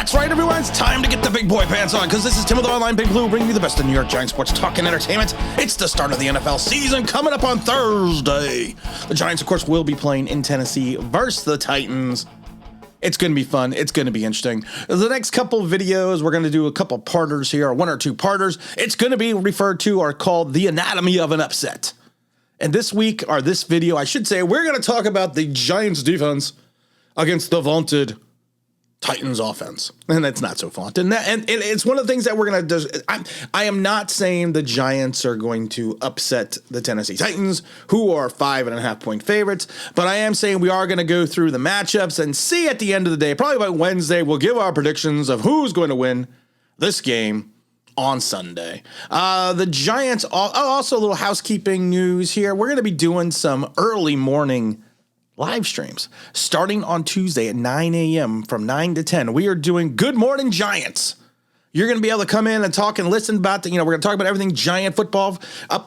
That's right, everyone. It's time to get the big boy pants on because this is Tim with Online Big Blue bringing you the best of New York Giants sports talk and entertainment. It's the start of the NFL season coming up on Thursday. The Giants, of course, will be playing in Tennessee versus the Titans. It's going to be fun. It's going to be interesting. The next couple videos, we're going to do a couple parters here, or one or two parters. It's going to be referred to or called the anatomy of an upset. And this week, or this video, I should say, we're going to talk about the Giants defense against the vaunted Titans offense. And that's not so vaunted. And it's one of the things that we're going to do. I am not saying the Giants are going to upset the Tennessee Titans, who are 5.5-point favorites, but I am saying we are going to go through the matchups and see at the end of the day, probably by Wednesday, we'll give our predictions of who's going to win this game on Sunday. The Giants, also a little housekeeping news here. We're going to be doing some early morning live streams starting on Tuesday at 9 a.m. from 9 to 10. We are doing Good Morning Giants. You're going to be able to come in and talk and listen about we're going to talk about everything Giant football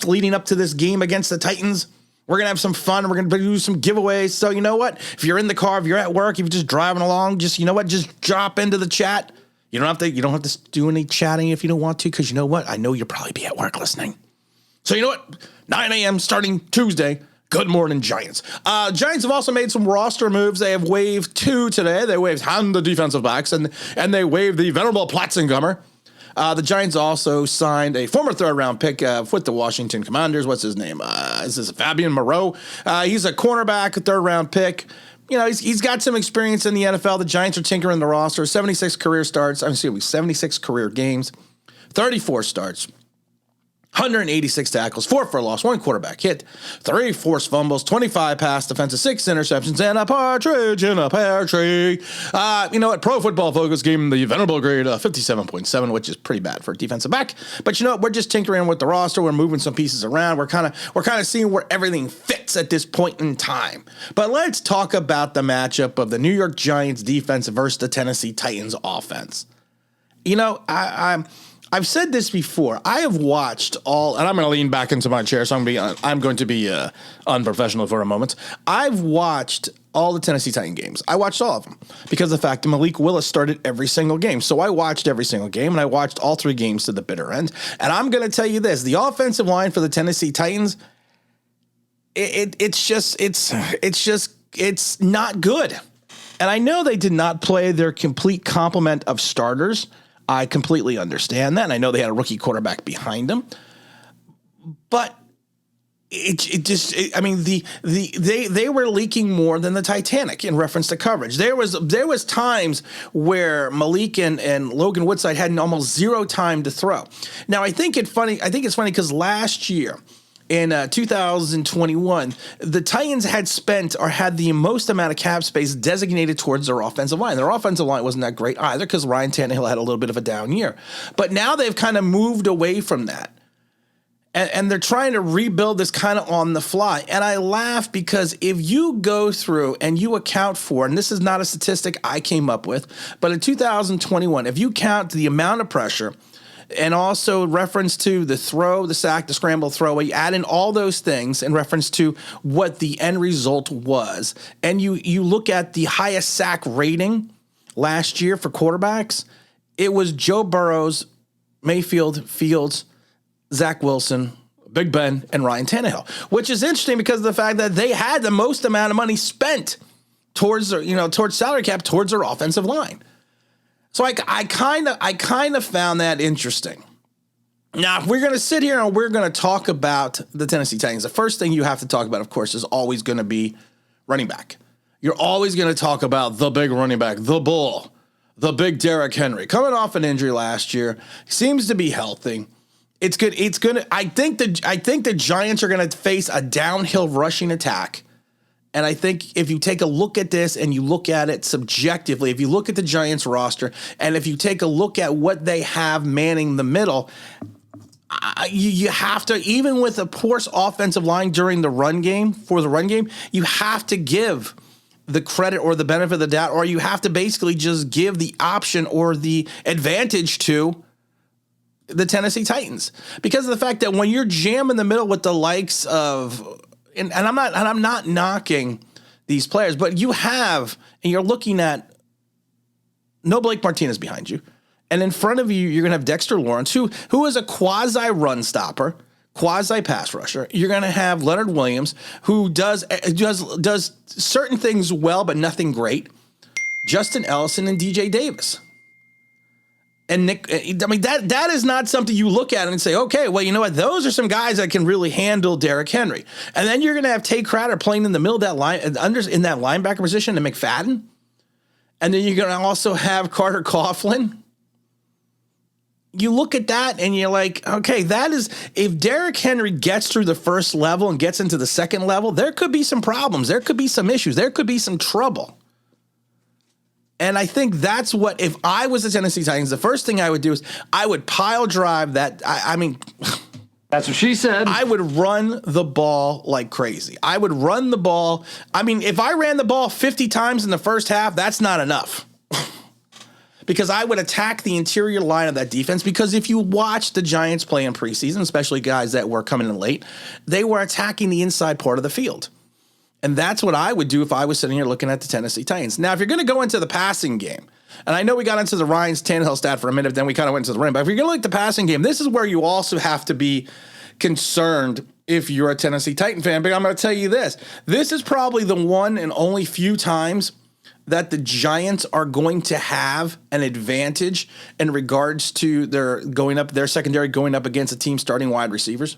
leading up to this game against the Titans. We're going to have some fun. We're going to do some giveaways. So you know what? If you're in the car, if you're at work, if you're just driving along, just drop into the chat. You don't have to do any chatting if you don't want to, because you know what? I know you'll probably be at work listening. So you know what? 9 a.m. starting Tuesday. Good morning, Giants. Giants have also made some roster moves. They have waived two today. They waived the defensive backs, and they waived the venerable Platzengummer. The Giants also signed a former third-round pick with the Washington Commanders. What's his name? This is Fabian Moreau. He's a cornerback, a third-round pick. You know, he's got some experience in the NFL. The Giants are tinkering the roster. 76 career starts. 76 career games. 34 starts. 186 tackles, 4 for loss, 1 quarterback hit, 3 forced fumbles, 25 pass defenses, 6 interceptions, and a partridge in a pear tree. You know what? Pro Football Focus gave him the venerable grade 57.7, which is pretty bad for a defensive back. But you know what? We're just tinkering with the roster. We're moving some pieces around. We're kind of seeing where everything fits at this point in time. But let's talk about the matchup of the New York Giants defense versus the Tennessee Titans offense. You know, I've said this before. I have watched all, and I'm going to lean back into my chair, so I'm going to be unprofessional for a moment. I've watched all the Tennessee Titan games. I watched all of them because of the fact that Malik Willis started every single game. So I watched every single game, and I watched all 3 games to the bitter end. And I'm going to tell you this: the offensive line for the Tennessee Titans, it's not good. And I know they did not play their complete complement of starters. I completely understand that, and I know they had a rookie quarterback behind them, but they were leaking more than the Titanic in reference to coverage. There was times where Malik and Logan Woodside had almost 0 time to throw. Now I think it's funny because last year, in 2021, the Titans had the most amount of cap space designated towards their offensive line. Their offensive line wasn't that great either because Ryan Tannehill had a little bit of a down year. But now they've kind of moved away from that. And they're trying to rebuild this kind of on the fly. And I laugh because if you go through and you account for, and this is not a statistic I came up with, but in 2021, if you count the amount of pressure and also reference to the throw, the sack, the scramble, throwaway, you add in all those things in reference to what the end result was, and you look at the highest sack rating last year for quarterbacks, it was Joe Burrows, Mayfield, Fields, Zach Wilson, Big Ben, and Ryan Tannehill, which is interesting because of the fact that they had the most amount of money spent towards salary cap, towards their offensive line. So I kind of found that interesting. Now, if we're going to sit here and we're going to talk about the Tennessee Titans, the first thing you have to talk about, of course, is always going to be running back. You're always going to talk about the big running back, the bull, the big Derrick Henry, coming off an injury last year, seems to be healthy. It's good. I think the Giants are going to face a downhill rushing attack. And I think if you take a look at this and you look at it subjectively, if you look at the Giants roster and if you take a look at what they have manning the middle, you have to, even with a poor offensive line during the run game, you have to give the credit or the benefit of the doubt, or you have to basically just give the option or the advantage to the Tennessee Titans because of the fact that when you're jamming the middle with the likes of, and I'm not knocking these players, but you have, and you're looking at no Blake Martinez behind you. And in front of you, you're going to have Dexter Lawrence, who is a quasi-run stopper, quasi-pass rusher. You're going to have Leonard Williams, who does certain things well, but nothing great. Justin Ellison and DJ Davis. And Nick, I mean, that is not something you look at and say, okay, well, you know what? Those are some guys that can really handle Derrick Henry. And then you're going to have Tay Crowder playing in the middle of that line, in that linebacker position to McFadden. And then you're going to also have Carter Coughlin. You look at that and you're like, okay, that is, if Derrick Henry gets through the first level and gets into the second level, there could be some problems. There could be some issues. There could be some trouble. And I think that's what, if I was the Tennessee Titans, the first thing I would do is I would pile drive that. I mean, that's what she said. I would run the ball like crazy. I would run the ball. I mean, if I ran the ball 50 times in the first half, that's not enough. Because I would attack the interior line of that defense. Because if you watch the Giants play in preseason, especially guys that were coming in late, they were attacking the inside part of the field. And that's what I would do if I was sitting here looking at the Tennessee Titans. Now, if you're going to go into the passing game, and I know we got into the Ryan Tannehill stat for a minute, then we kind of went to the rim, but if you're going to look at the passing game, this is where you also have to be concerned if you're a Tennessee Titan fan. But I'm going to tell you this. This is probably the one and only few times that the Giants are going to have an advantage in regards to their secondary going up against a team starting wide receivers.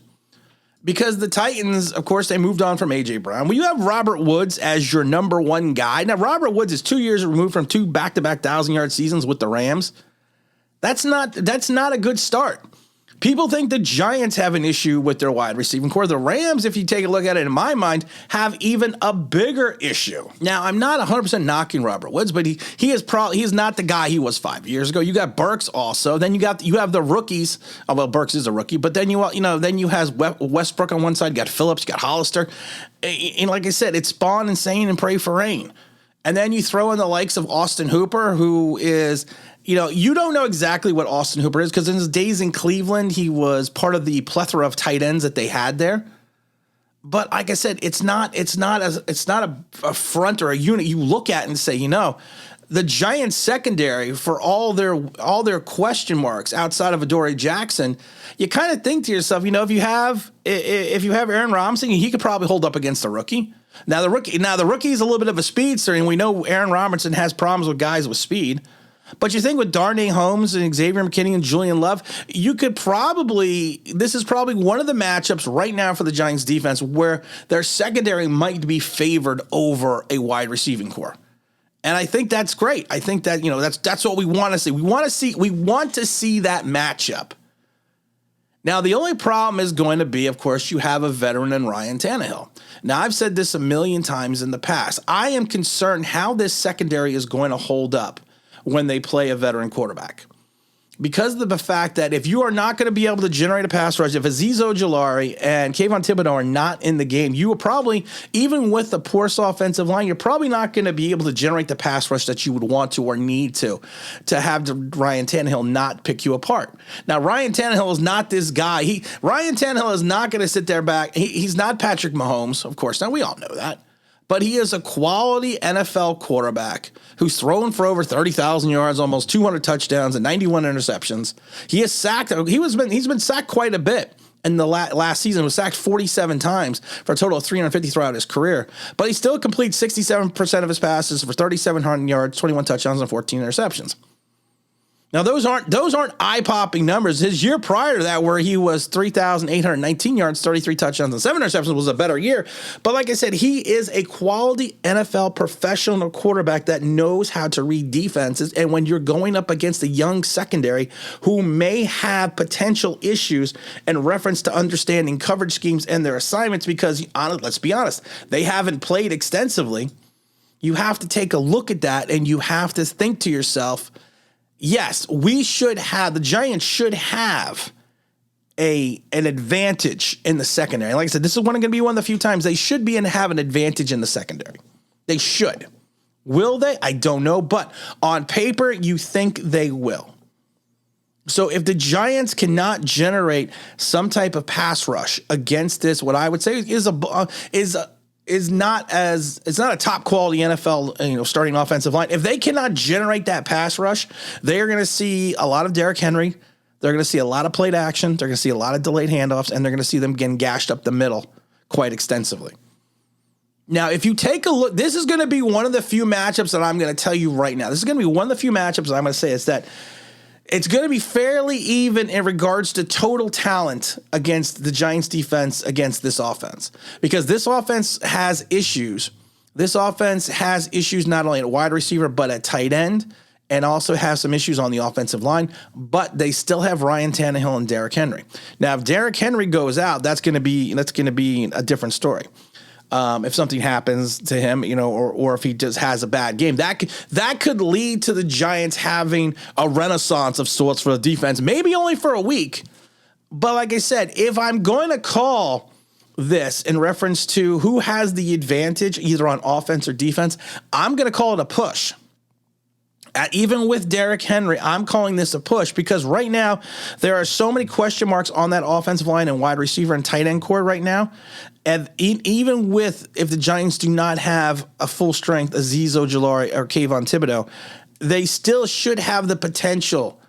Because the Titans, of course, they moved on from A.J. Brown. Well, you have Robert Woods as your number one guy. Now, Robert Woods is 2 years removed from 2 back-to-back 1,000-yard seasons with the Rams. That's not a good start. People think the Giants have an issue with their wide receiving core. The Rams, if you take a look at it, in my mind, have even a bigger issue. Now, I'm not 100% knocking Robert Woods, but he is not the guy he was 5 years ago. You got Burks also. Then you have the rookies. Oh, well, Burks is a rookie, but then you have Westbrook on one side. You got Phillips. You got Hollister. And like I said, it's spawn and sane and pray for rain. And then you throw in the likes of Austin Hooper, who is. You don't know exactly what Austin Hooper is because in his days in Cleveland, he was part of the plethora of tight ends that they had there. But like I said, it's not a front or a unit you look at and say, the Giants secondary, for all their question marks outside of Adoree Jackson, you kind of think to yourself, if you have Aaron Robinson, he could probably hold up against the rookie. Now the rookie is a little bit of a speedster, and we know Aaron Robinson has problems with guys with speed. But you think with Darnay Holmes and Xavier McKinney and Julian Love, this is probably one of the matchups right now for the Giants defense where their secondary might be favored over a wide receiving core. And I think that's great. I think that, that's what we want to see. We want to see that matchup. Now, the only problem is going to be, of course, you have a veteran in Ryan Tannehill. Now, I've said this a million times in the past. I am concerned how this secondary is going to hold up when they play a veteran quarterback. Because of the fact that if you are not going to be able to generate a pass rush, if Azeez Ojulari and Kayvon Thibodeaux are not in the game, you will probably, even with the poor offensive line, you're probably not going to be able to generate the pass rush that you would want to or need to have Ryan Tannehill not pick you apart. Now, Ryan Tannehill is not this guy. Ryan Tannehill is not going to sit there back. He's not Patrick Mahomes, of course. Now, we all know that. But he is a quality NFL quarterback who's thrown for over 30,000 yards, almost 200 touchdowns, and 91 interceptions. He is sacked. He's been sacked quite a bit. In the last season, was sacked 47 times for a total of 350 throughout his career. But he still completes 67% of his passes for 3,700 yards, 21 touchdowns, and 14 interceptions. Now, those aren't eye-popping numbers. His year prior to that, where he was 3,819 yards, 33 touchdowns, and 7 interceptions, was a better year. But like I said, he is a quality NFL professional quarterback that knows how to read defenses. And when you're going up against a young secondary who may have potential issues in reference to understanding coverage schemes and their assignments, because let's be honest, they haven't played extensively, you have to take a look at that and you have to think to yourself, yes, the Giants should have an advantage in the secondary. Like I said, this is going to be one of the few times they should have an advantage in the secondary. They should. Will they? I don't know. But on paper, you think they will. So if the Giants cannot generate some type of pass rush against this, what I would say is is not it's not a top quality NFL, starting offensive line. If they cannot generate that pass rush, they are going to see a lot of Derrick Henry. They're going to see a lot of plate action. They're going to see a lot of delayed handoffs, and they're going to see them getting gashed up the middle quite extensively. Now, if you take a look, this is going to be one of the few matchups that I'm going to tell you right now. This is going to be one of the few matchups that I'm going to say is that it's going to be fairly even in regards to total talent against the Giants defense against this offense, because this offense has issues. This offense has issues not only at wide receiver, but at tight end, and also have some issues on the offensive line, but they still have Ryan Tannehill and Derrick Henry. Now, if Derrick Henry goes out, that's going to be a different story. If something happens to him, or if he just has a bad game, that could lead to the Giants having a renaissance of sorts for the defense, maybe only for a week. But like I said, if I'm going to call this in reference to who has the advantage either on offense or defense, I'm going to call it a push. Even with Derrick Henry, I'm calling this a push because right now there are so many question marks on that offensive line and wide receiver and tight end core right now. And even if the Giants do not have a full strength Azeez Ojulari or Kayvon Thibodeaux, they still should have the potential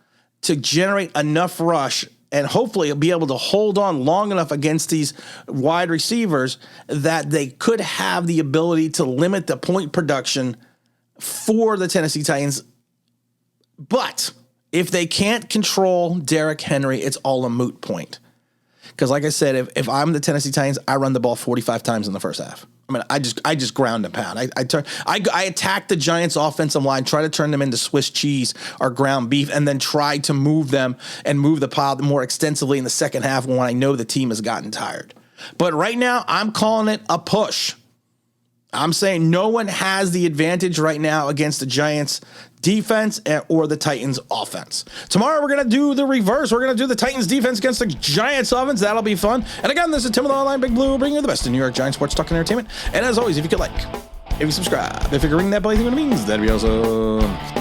to generate enough rush and hopefully be able to hold on long enough against these wide receivers that they could have the ability to limit the point production for the Tennessee Titans. But if they can't control Derrick Henry, it's all a moot point. Because like I said, if I'm the Tennessee Titans, I run the ball 45 times in the first half. I mean, I just ground and pound. I attack the Giants' offensive line, try to turn them into Swiss cheese or ground beef, and then try to move them and move the pile more extensively in the second half when I know the team has gotten tired. But right now, I'm calling it a push. I'm saying no one has the advantage right now against the Giants defense or the Titans offense. Tomorrow we're going to do the reverse. We're going to do the Titans defense against the Giants offense. That'll be fun. And again, this is Tim with the Online Big Blue, bringing you the best in New York Giants sports talk and entertainment. And as always, if you could if you subscribe, if you could ring that bell, you think what it means, that'd be awesome.